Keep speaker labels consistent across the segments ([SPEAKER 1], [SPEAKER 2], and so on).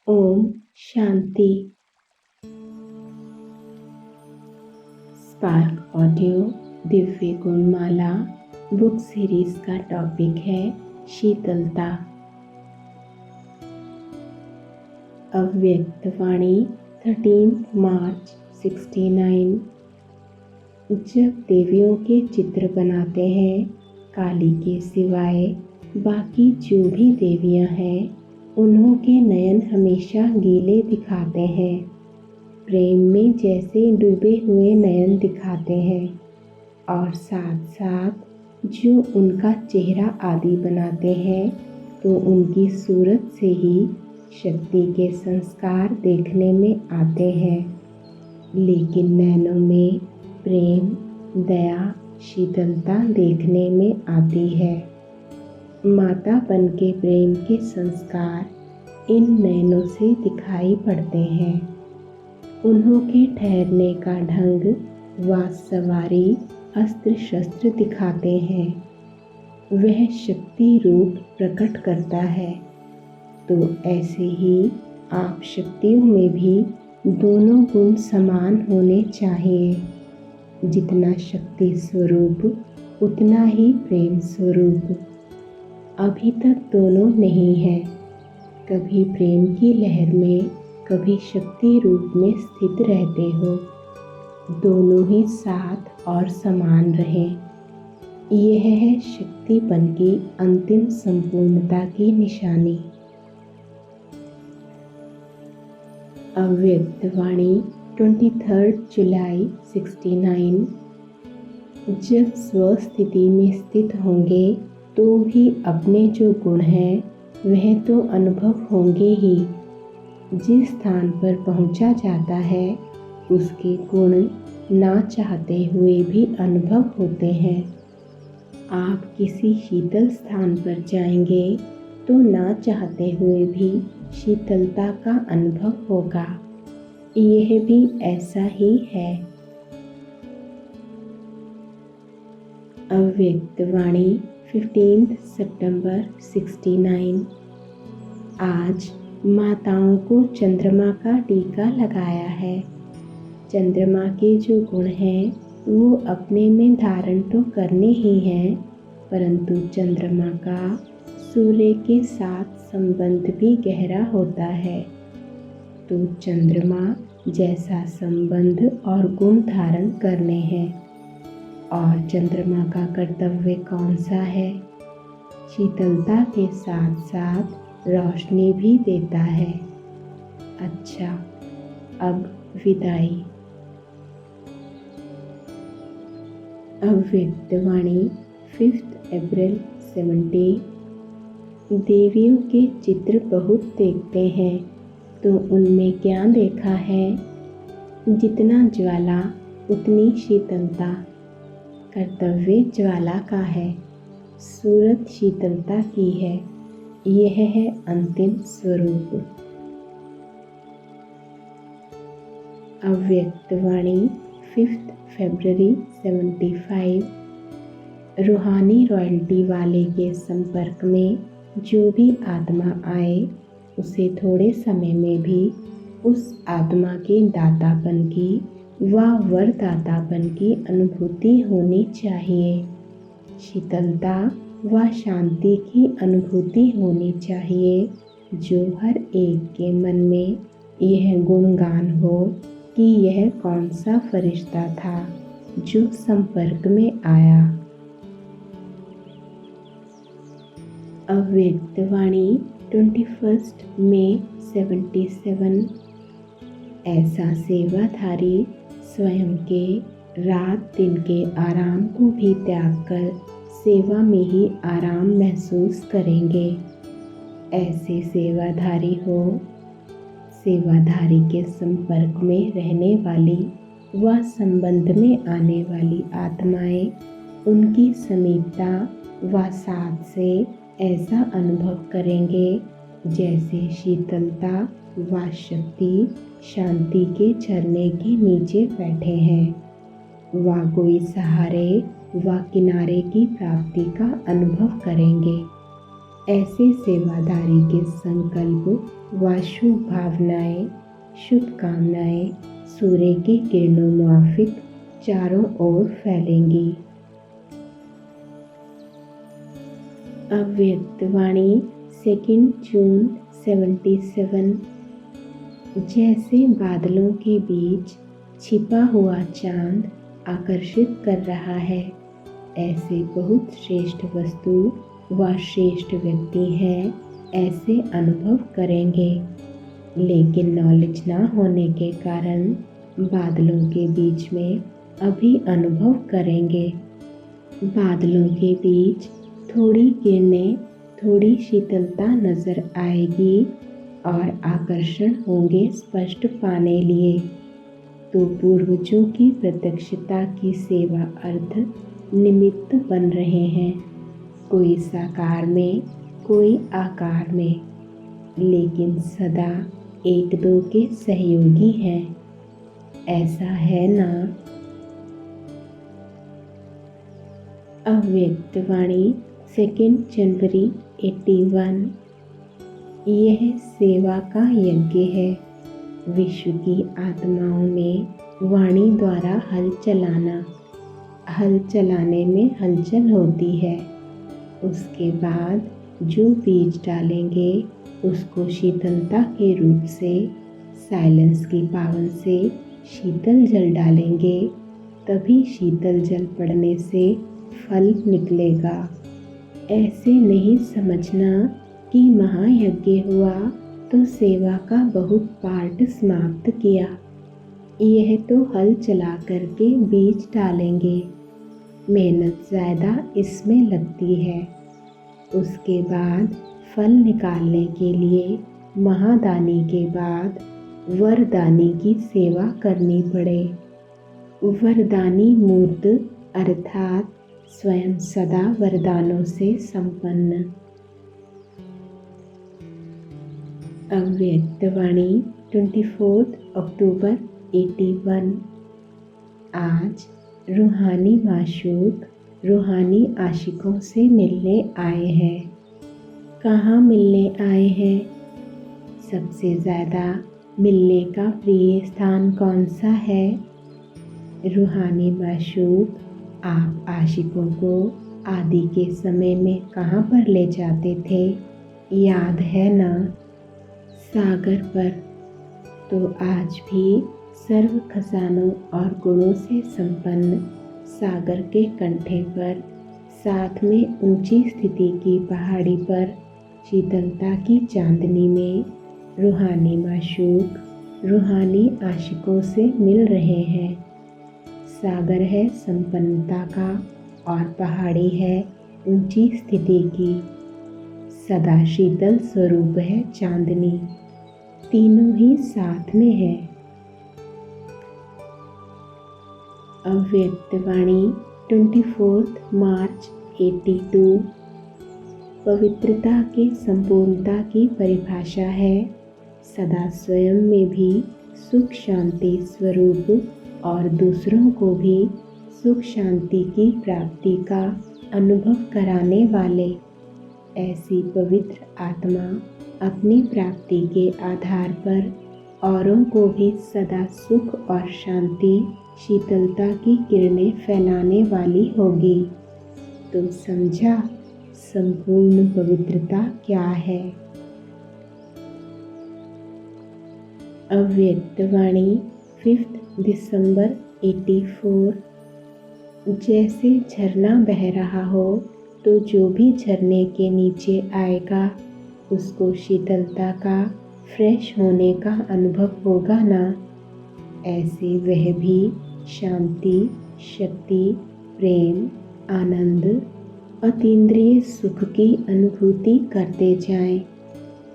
[SPEAKER 1] Om Shanti. Spark audio Divya Gunmala book series का topic है शीतलता। अव्यक्त वाणी 13 मार्च 69। जब देवियों के चित्र बनाते हैं, काली के सिवाय बाकी जो भी देवियां हैं, उन्हों के नयन हमेशा गीले दिखाते हैं, प्रेम में जैसे डूबे हुए नयन दिखाते हैं। और साथ साथ जो उनका चेहरा आदि बनाते हैं, तो उनकी सूरत से ही शक्ति के संस्कार देखने में आते हैं। लेकिन नैनों में प्रेम, दया, शीतलता देखने में आती है। मातापन के प्रेम के संस्कार इन नैनों से दिखाई पड़ते हैं। उन्हों के ठहरने का ढंग व सवारी अस्त्र शस्त्र दिखाते हैं। वह शक्ति रूप प्रकट करता है। तो ऐसे ही आप शक्तियों में भी दोनों गुण समान होने चाहिए। जितना शक्ति स्वरूप उतना ही प्रेम स्वरूप। अभी तक दोनों नहीं है। कभी प्रेम की लहर में, कभी शक्ति रूप में स्थित रहते हो। दोनों ही साथ और समान रहें। यह है शक्तिपन की अंतिम संपूर्णता की निशानी। अव्यक्त वाणी 23 जुलाई 69। जब स्वस्थिति में स्थित होंगे तो भी अपने जो गुण हैं वह तो अनुभव होंगे ही। जिस स्थान पर पहुंचा जाता है उसके गुण ना चाहते हुए भी अनुभव होते हैं। आप किसी शीतल स्थान पर जाएंगे तो ना चाहते हुए भी शीतलता का अनुभव होगा। यह भी ऐसा ही है। अव्यक्त वाणी 15 सितंबर 69। आज माताओं को चंद्रमा का टीका लगाया है। चंद्रमा के जो गुण हैं वो अपने में धारण तो करने ही हैं, परंतु चंद्रमा का सूर्य के साथ संबंध भी गहरा होता है। तो चंद्रमा जैसा संबंध और गुण धारण करने हैं। और चंद्रमा का कर्तव्य कौन सा है? शीतलता के साथ साथ रोशनी भी देता है। अच्छा, अब विदाई। अव्यक्त वाणी 5 अप्रैल 70। देवियों के चित्र बहुत देखते हैं, तो उनमें क्या देखा है? जितना ज्वाला उतनी शीतलता। कर्तव्य ज्वाला का है, सूरत शीतलता की है। यह है अंतिम स्वरूप। अव्यक्त वाणी 5 फरवरी 75। रूहानी रॉयल्टी वाले के संपर्क में जो भी आत्मा आए, उसे थोड़े समय में भी उस आत्मा के दातापन की व वरदातापन की अनुभूति होनी चाहिए। शीतलता व शांति की अनुभूति होनी चाहिए, जो हर एक के मन में यह गुणगान हो कि यह कौन सा फरिश्ता था जो संपर्क में आया। अव्यक्त वाणी 21 मई 77। ऐसा सेवाधारी स्वयं के रात दिन के आराम को भी त्याग कर सेवा में ही आराम महसूस करेंगे। ऐसे सेवाधारी हो। सेवाधारी के संपर्क में रहने वाली व संबंध में आने वाली आत्माएं उनकी समीपता व साथ से ऐसा अनुभव करेंगे जैसे शीतलता व शक्ति शांति के झरने के नीचे बैठे हैं व कोई सहारे व किनारे की प्राप्ति का अनुभव करेंगे। ऐसे सेवादारी के संकल्प व शुभ भावनाएं, शुभकामनाएं सूर्य की किरणों मुआफिक चारों ओर फैलेंगी। अव्यक्त वाणी 2 जून 77। जैसे बादलों के बीच छिपा हुआ चांद आकर्षित कर रहा है, ऐसे बहुत श्रेष्ठ वस्तु व श्रेष्ठ व्यक्ति हैं, ऐसे अनुभव करेंगे। लेकिन नॉलेज ना होने के कारण बादलों के बीच में अभी अनुभव करेंगे। बादलों के बीच थोड़ी किरणें, थोड़ी शीतलता नजर आएगी और आकर्षण होंगे स्पष्ट पाने लिए। तो पूर्वजों की प्रत्यक्षता की सेवा अर्थ निमित्त बन रहे हैं, कोई साकार में, कोई आकार में, लेकिन सदा एक दो के सहयोगी हैं। ऐसा है ना? अव्यक्त वाणी 2 जनवरी 81। यह सेवा का यज्ञ है। विश्व की आत्माओं में वाणी द्वारा हल चलाना। हल चलाने में हलचल होती है। उसके बाद जो बीज डालेंगे उसको शीतलता के रूप से, साइलेंस की पावन से शीतल जल डालेंगे, तभी शीतल जल पड़ने से फल निकलेगा। ऐसे नहीं समझना कि महायज्ञ हुआ तो सेवा का बहुत पार्ट समाप्त किया। यह तो हल चला करके बीज डालेंगे, मेहनत ज़्यादा इसमें लगती है। उसके बाद फल निकालने के लिए महादानी के बाद वरदानी की सेवा करनी पड़े। वरदानी मूर्त अर्थात स्वयं सदा वरदानों से संपन्न। अव्यक्त वाणी 24 अक्टूबर 81। आज रूहानी माशूक रूहानी आशिकों से मिलने आए हैं। कहाँ मिलने आए हैं? सबसे ज़्यादा मिलने का प्रिय स्थान कौन सा है? रूहानी माशूक आप आशिकों को आदि के समय में कहाँ पर ले जाते थे, याद है ना? सागर पर। तो आज भी सर्व खजानों और गुणों से संपन्न सागर के कंठे पर, साथ में ऊंची स्थिति की पहाड़ी पर, शीतलता की चांदनी में रूहानी माशूक रूहानी आशिकों से मिल रहे हैं। सागर है संपन्नता का और पहाड़ी है ऊंची स्थिति की। सदा शीतल स्वरूप है चांदनी। तीनों ही साथ में है। अव्यक्त वाणी 24 मार्च 82। पवित्रता के संपूर्णता की परिभाषा है सदा स्वयं में भी सुख शांति स्वरूप और दूसरों को भी सुख शांति की प्राप्ति का अनुभव कराने वाले। ऐसी पवित्र आत्मा अपनी प्राप्ति के आधार पर औरों को भी सदा सुख और शांति, शीतलता की किरणें फैलाने वाली होगी। तो समझा संपूर्ण पवित्रता क्या है? अव्यक्त वाणी 5 दिसंबर 84। जैसे झरना बह रहा हो तो जो भी झरने के नीचे आएगा उसको शीतलता का, फ्रेश होने का अनुभव होगा ना। ऐसे वह भी शांति, शक्ति, प्रेम, आनंद, अतीन्द्रिय सुख की अनुभूति करते जाएं।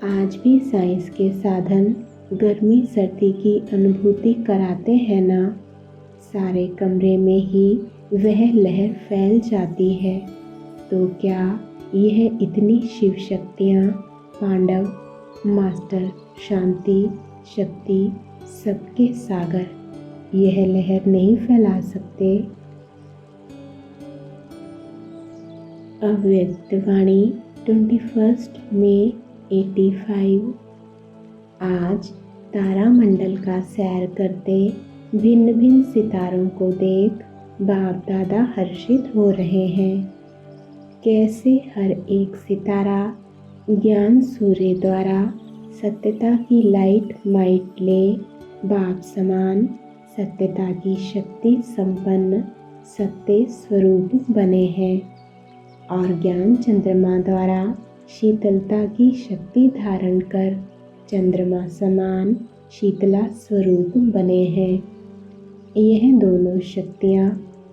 [SPEAKER 1] आज भी साइंस के साधन गर्मी सर्दी की अनुभूति कराते हैं ना। सारे कमरे में ही वह लहर फैल जाती है। तो क्या यह इतनी शिव शक्तियाँ, पांडव, मास्टर, शांति, शक्ति, सबके सागर यह लहर नहीं फैला सकते? अव्यक्त वाणी 21 मई 85। आज तारामंडल का सैर करते भिन्न भिन्न सितारों को देख बाप दादा हर्षित हो रहे हैं। कैसे हर एक सितारा ज्ञान सूर्य द्वारा सत्यता की लाइट माइट ले बाप समान सत्यता की शक्ति संपन्न सत्य स्वरूप बने हैं और ज्ञान चंद्रमा द्वारा शीतलता की शक्ति धारण कर चंद्रमा समान शीतला स्वरूप बने हैं। यह दोनों शक्तियाँ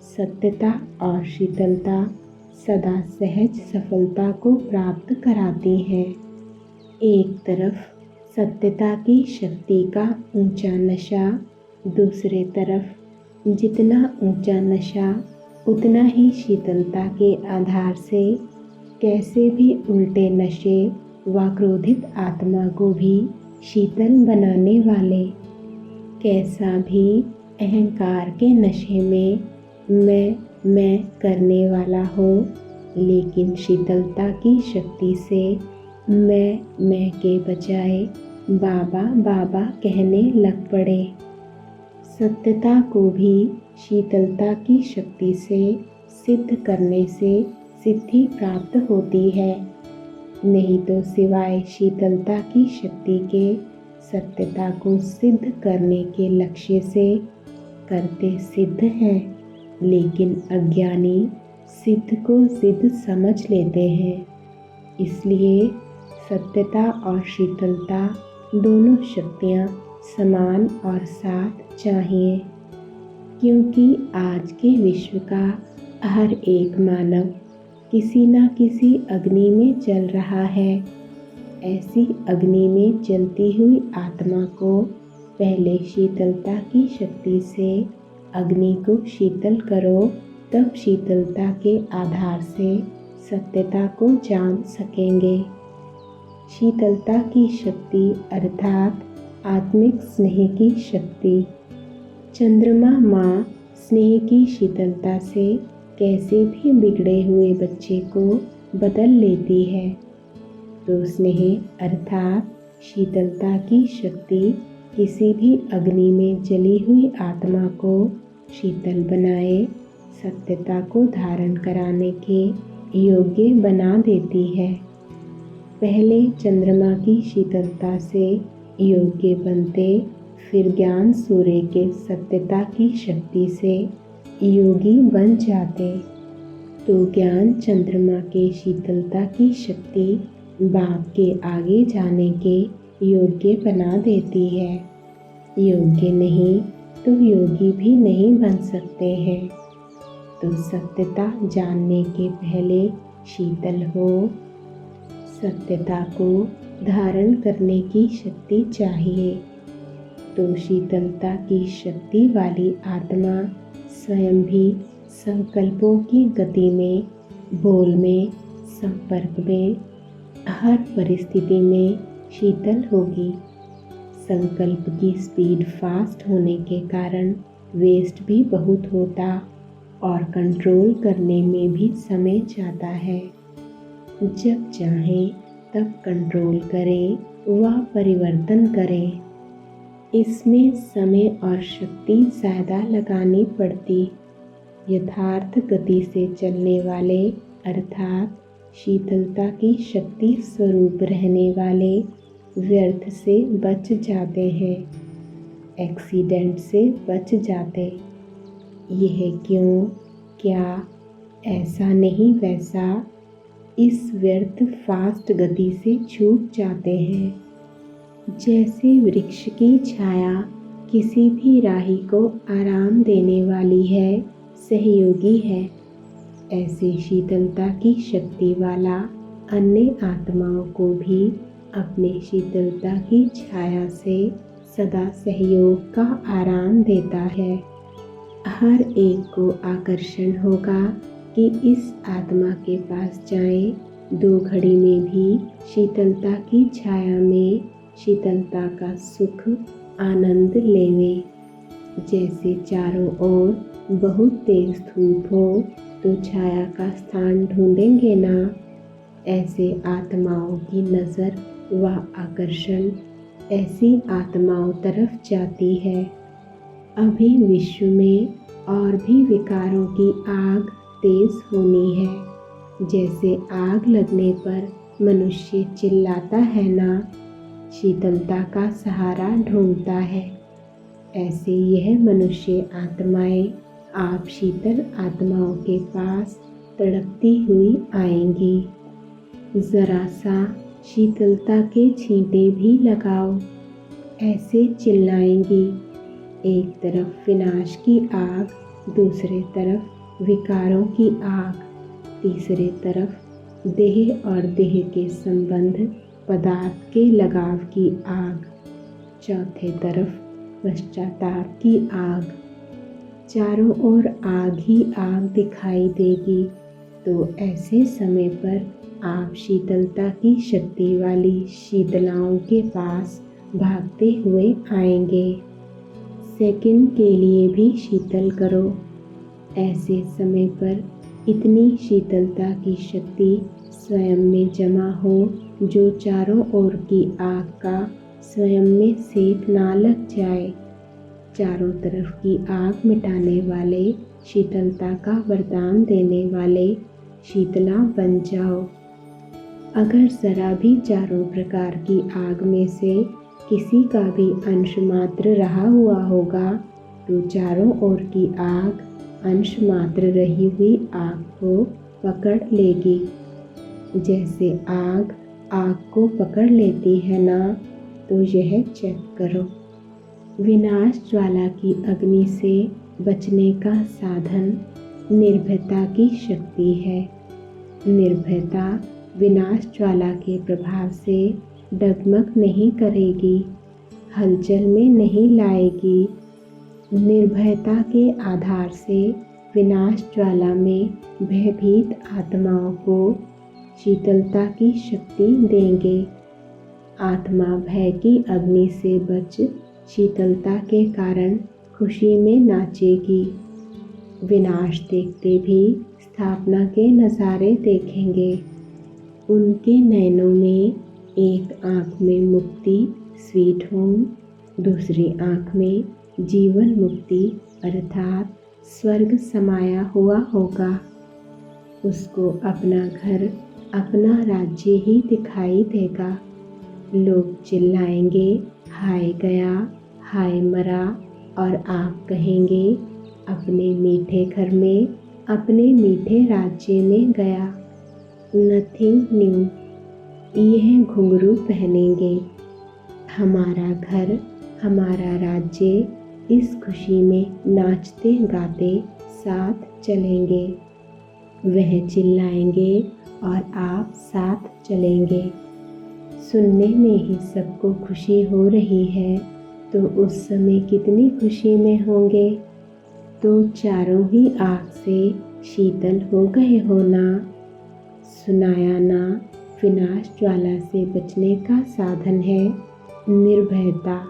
[SPEAKER 1] सत्यता और शीतलता सदा सहज सफलता को प्राप्त कराती हैं। एक तरफ सत्यता की शक्ति का ऊंचा नशा, दूसरे तरफ जितना ऊंचा नशा उतना ही शीतलता के आधार से कैसे भी उल्टे नशे व क्रोधित आत्मा को भी शीतल बनाने वाले। कैसा भी अहंकार के नशे में मैं करने वाला हो, लेकिन शीतलता की शक्ति से मैं के बजाय बाबा बाबा कहने लग पड़े। सत्यता को भी शीतलता की शक्ति से सिद्ध करने से सिद्धि प्राप्त होती है, नहीं तो सिवाय शीतलता की शक्ति के सत्यता को सिद्ध करने के लक्ष्य से करते सिद्ध हैं, लेकिन अज्ञानी सिद्ध को सिद्ध समझ लेते हैं। इसलिए सत्यता और शीतलता दोनों शक्तियाँ समान और साथ चाहिए, क्योंकि आज के विश्व का हर एक मानव किसी न किसी अग्नि में जल रहा है। ऐसी अग्नि में जलती हुई आत्मा को पहले शीतलता की शक्ति से अग्नि को शीतल करो, तब शीतलता के आधार से सत्यता को जान सकेंगे। शीतलता की शक्ति अर्थात आत्मिक स्नेह की शक्ति। चंद्रमा माँ स्नेह की शीतलता से कैसे भी बिगड़े हुए बच्चे को बदल लेती है, तो स्नेह अर्थात शीतलता की शक्ति किसी भी अग्नि में जली हुई आत्मा को शीतल बनाए, सत्यता को धारण कराने के योग्य बना देती है। पहले चंद्रमा की शीतलता से योग्य बनते, फिर ज्ञान सूर्य के सत्यता की शक्ति से योगी बन जाते, तो ज्ञान चंद्रमा के शीतलता की शक्ति बाप के आगे जाने के योग्य बना देती है। योग्य नहीं तो योगी भी नहीं बन सकते हैं। तो सत्यता जानने के पहले शीतल हो। सत्यता को धारण करने की शक्ति चाहिए, तो शीतलता की शक्ति वाली आत्मा स्वयं भी संकल्पों की गति में, बोल में, संपर्क में, हर परिस्थिति में शीतल होगी। संकल्प की स्पीड फास्ट होने के कारण वेस्ट भी बहुत होता और कंट्रोल करने में भी समय जाता है। जब चाहे तब कंट्रोल करें व परिवर्तन करें। इसमें समय और शक्ति ज़्यादा लगानी पड़ती। यथार्थ गति से चलने वाले अर्थात शीतलता की शक्ति स्वरूप रहने वाले व्यर्थ से बच जाते हैं, एक्सीडेंट से बच जाते। यह क्यों, क्या, ऐसा नहीं वैसा, इस व्यर्थ फास्ट गति से छूट जाते हैं। जैसे वृक्ष की छाया किसी भी राही को आराम देने वाली है, सहयोगी है, ऐसे शीतलता की शक्ति वाला अन्य आत्माओं को भी अपने शीतलता की छाया से सदा सहयोग का आराम देता है। हर एक को आकर्षण होगा कि इस आत्मा के पास जाएं, 2 घड़ी में भी शीतलता की छाया में शीतलता का सुख आनंद लेवे। जैसे चारों ओर बहुत तेज धूप हो तो छाया का स्थान ढूंढेंगे ना, ऐसे आत्माओं की नज़र व आकर्षण ऐसी आत्माओं तरफ जाती है। अभी विश्व में और भी विकारों की आग तेज होनी है। जैसे आग लगने पर मनुष्य चिल्लाता है ना, शीतलता का सहारा ढूंढता है, ऐसे यह मनुष्य आत्माएं आप शीतल आत्माओं के पास तड़पती हुई आएंगी। जरा सा शीतलता के छींटे भी लगाओ, ऐसे चिल्लाएंगी। एक तरफ विनाश की आग, दूसरे तरफ विकारों की आग, तीसरे तरफ देह और देह के संबंध पदार्थ के लगाव की आग, चौथे तरफ पश्चाताप की आग। चारों ओर आग ही आग दिखाई देगी। तो ऐसे समय पर आप शीतलता की शक्ति वाली शीतलाओं के पास भागते हुए आएंगे। सेकंड के लिए भी शीतल करो। ऐसे समय पर इतनी शीतलता की शक्ति स्वयं में जमा हो जो चारों ओर की आग का स्वयं में सेक ना लग जाए। चारों तरफ की आग मिटाने वाले, शीतलता का वरदान देने वाले शीतला बन जाओ। अगर जरा भी चारों प्रकार की आग में से किसी का भी अंश मात्र रहा हुआ होगा तो चारों ओर की आग अंश मात्र रही हुई आग को पकड़ लेगी। जैसे आग आग को पकड़ लेती है ना, तो यह चेक करो। विनाश ज्वाला की अग्नि से बचने का साधन निर्भयता की शक्ति है। निर्भयता विनाश ज्वाला के प्रभाव से डगमग नहीं करेगी, हलचल में नहीं लाएगी। निर्भयता के आधार से विनाश ज्वाला में भयभीत आत्माओं को शीतलता की शक्ति देंगे। आत्मा भय की अग्नि से बच शीतलता के कारण खुशी में नाचेगी। विनाश देखते भी स्थापना के नज़ारे देखेंगे। उनके नयनों में एक आँख में मुक्ति स्वीट होम, दूसरी आँख में जीवन मुक्ति अर्थात स्वर्ग समाया हुआ होगा। उसको अपना घर, अपना राज्य ही दिखाई देगा। लोग चिल्लाएंगे, हाय गया, हाय मरा, और आप कहेंगे अपने मीठे घर में, अपने मीठे राज्य में गया। Nothing new. यह घुंघरू पहनेंगे। हमारा घर, हमारा राज्य, इस खुशी में नाचते गाते साथ चलेंगे। वह चिल्लाएंगे और आप साथ चलेंगे। सुनने में ही सबको खुशी हो रही है तो उस समय कितनी खुशी में होंगे। तो चारों ही आग से शीतल हो गए हो ना। सुनाया ना, विनाश ज्वाला से बचने का साधन है निर्भयता।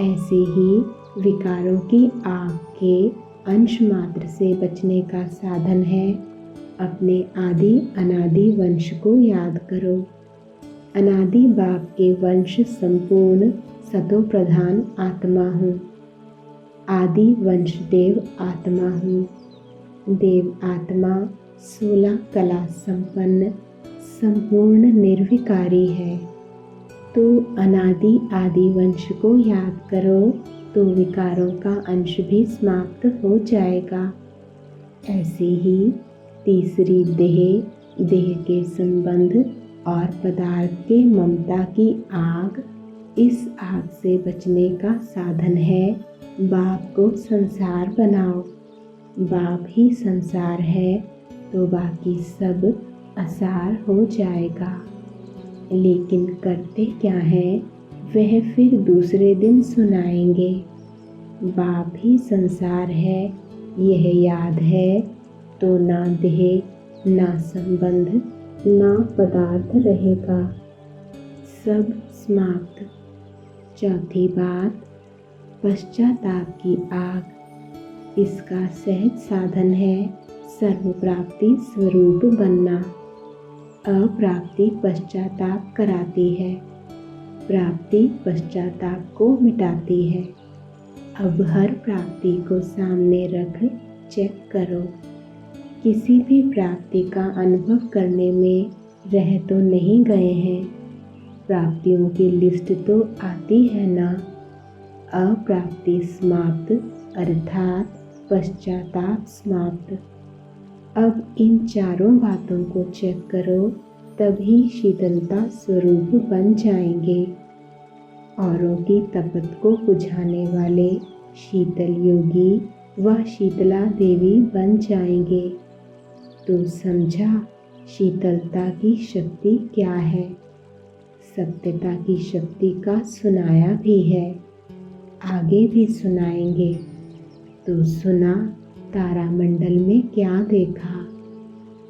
[SPEAKER 1] ऐसे ही विकारों की आग के अंश मात्र से बचने का साधन है अपने आदि अनादि वंश को याद करो। अनादि बाप के वंश संपूर्ण सतो प्रधान आत्मा हूँ। आदि वंश देव आत्मा हूँ। देव आत्मा 16 कला संपन्न संपूर्ण निर्विकारी है। तो अनादि आदि वंश को याद करो तो विकारों का अंश भी समाप्त हो जाएगा। ऐसे ही तीसरी देह, देह के संबंध और पदार्थ के ममता की आग, इस आग से बचने का साधन है बाप को संसार बनाओ। बाप ही संसार है तो बाकी सब असार हो जाएगा। लेकिन करते क्या है वह फिर दूसरे दिन सुनाएंगे। बाप ही संसार है यह याद है तो ना देह, ना संबंध, ना पदार्थ रहेगा, सब समाप्त। चौथी बात, पश्चाताप की आग। इसका सहज साधन है सर्व प्राप्ति स्वरूप बनना। अप्राप्ति पश्चाताप कराती है। प्राप्ति पश्चाताप को मिटाती है। अब हर प्राप्ति को सामने रख चेक करो। किसी भी प्राप्ति का अनुभव करने में रह तो नहीं गए हैं। प्राप्तियों की लिस्ट तो आती है ना। अप्राप्ति समाप्त अर्थात पश्चाताप समाप्त। अब इन चारों बातों को चेक करो, तभी शीतलता स्वरूप बन जाएंगे। औरों की तपत को बुझाने वाले शीतल योगी व शीतला देवी बन जाएंगे। तो समझा शीतलता की शक्ति क्या है। सत्यता की शक्ति का सुनाया भी है, आगे भी सुनाएंगे। तो सुना तारामंडल में क्या देखा,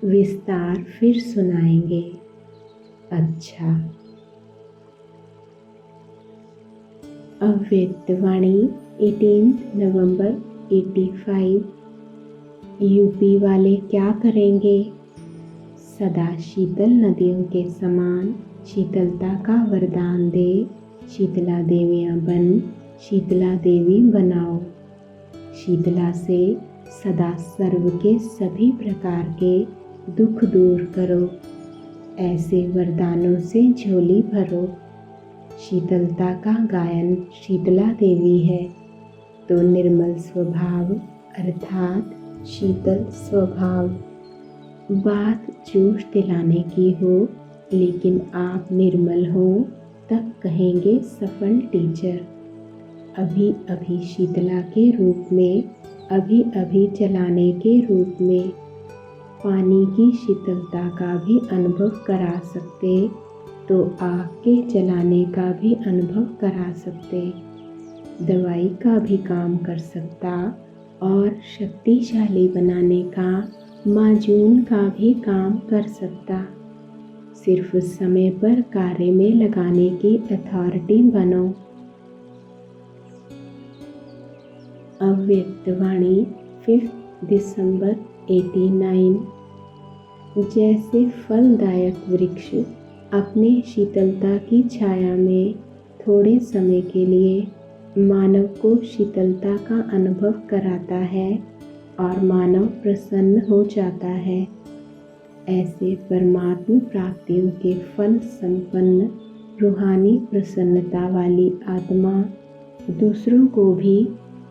[SPEAKER 1] विस्तार फिर सुनाएंगे। अच्छा, अव्यक्तवाणी 18 नवंबर 85। यूपी वाले क्या करेंगे। सदा शीतल नदियों के समान शीतलता का वरदान दे। शीतला देवियाँ बन शीतला देवी बनाओ। शीतला से सदा सर्व के सभी प्रकार के दुख दूर करो। ऐसे वरदानों से झोली भरो। शीतलता का गायन शीतला देवी है, तो निर्मल स्वभाव अर्थात शीतल स्वभाव। बात जोश दिलाने की हो, लेकिन आप निर्मल हो तब कहेंगे सफल टीचर। अभी अभी शीतला के रूप में, अभी अभी जलाने के रूप में पानी की शीतलता का भी अनुभव करा सकते, तो आग के जलाने का भी अनुभव करा सकते। दवाई का भी काम कर सकता और शक्तिशाली बनाने का, माजून का भी काम कर सकता। सिर्फ समय पर कार्य में लगाने की अथॉरिटी बनो। अव्यक्तवाणी 5 दिसंबर 89। जैसे फलदायक वृक्ष अपने शीतलता की छाया में थोड़े समय के लिए मानव को शीतलता का अनुभव कराता है और मानव प्रसन्न हो जाता है, ऐसे परमात्म प्राप्तियों के फल संपन्न रूहानी प्रसन्नता वाली आत्मा दूसरों को भी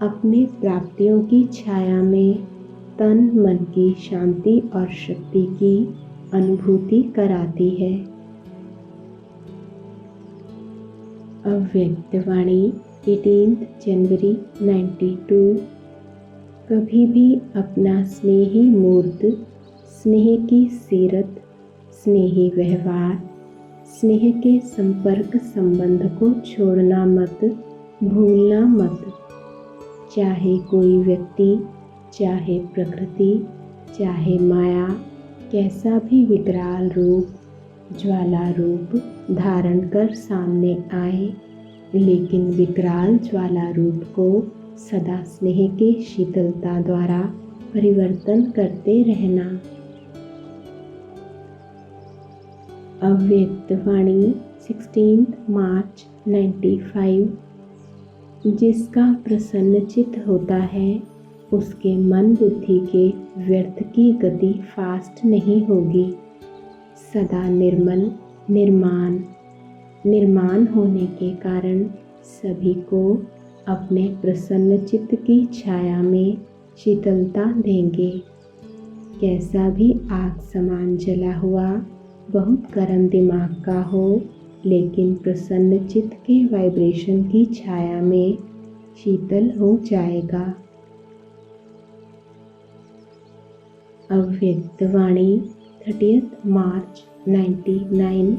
[SPEAKER 1] अपने प्राप्तियों की छाया में तन मन की शांति और शक्ति की अनुभूति कराती है। अव्यक्तवाणी 18 जनवरी 92। कभी भी अपना स्नेही मूर्त, स्नेह की सीरत, स्नेही व्यवहार, स्नेह के संपर्क संबंध को छोड़ना मत, भूलना मत। चाहे कोई व्यक्ति, चाहे प्रकृति, चाहे माया कैसा भी विकराल रूप, ज्वाला रूप धारण कर सामने आए, लेकिन विकराल ज्वाला रूप को सदा स्नेह के शीतलता द्वारा परिवर्तन करते रहना। अव्यक्तवाणी 16 मार्च 95। जिसका प्रसन्न चित्त होता है, उसके मन बुद्धि के व्यर्थ की गति फास्ट नहीं होगी। सदा निर्मल निर्माण होने के कारण सभी को अपने प्रसन्न चित्त की छाया में शीतलता देंगे। कैसा भी आग समान जला हुआ, बहुत गर्म दिमाग का हो, लेकिन प्रसन्न चित्त के वाइब्रेशन की छाया में शीतल हो जाएगा। अव्यक्तवाणी 30 मार्च 99।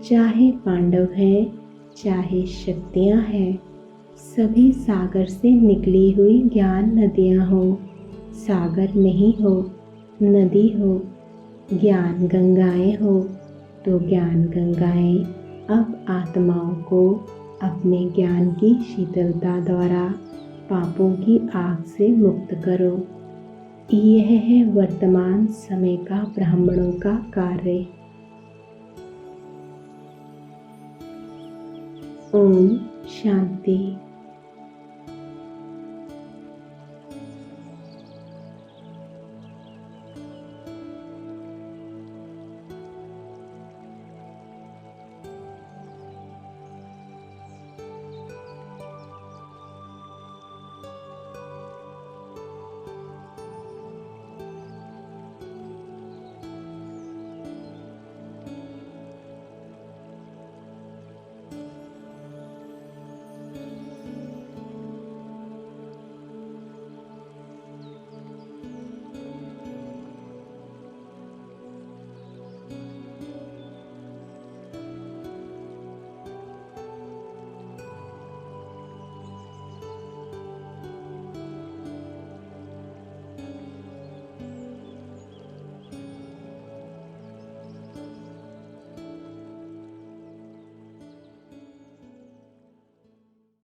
[SPEAKER 1] चाहे पांडव हैं, चाहे शक्तियाँ हैं, सभी सागर से निकली हुई ज्ञान नदियाँ हो। सागर नहीं हो, नदी हो। ज्ञान गंगाएं हो, तो ज्ञान गंगाएं अब आत्माओं को अपने ज्ञान की शीतलता द्वारा पापों की आग से मुक्त करो। यह है वर्तमान समय का ब्राह्मणों का कार्य। ओम शांति।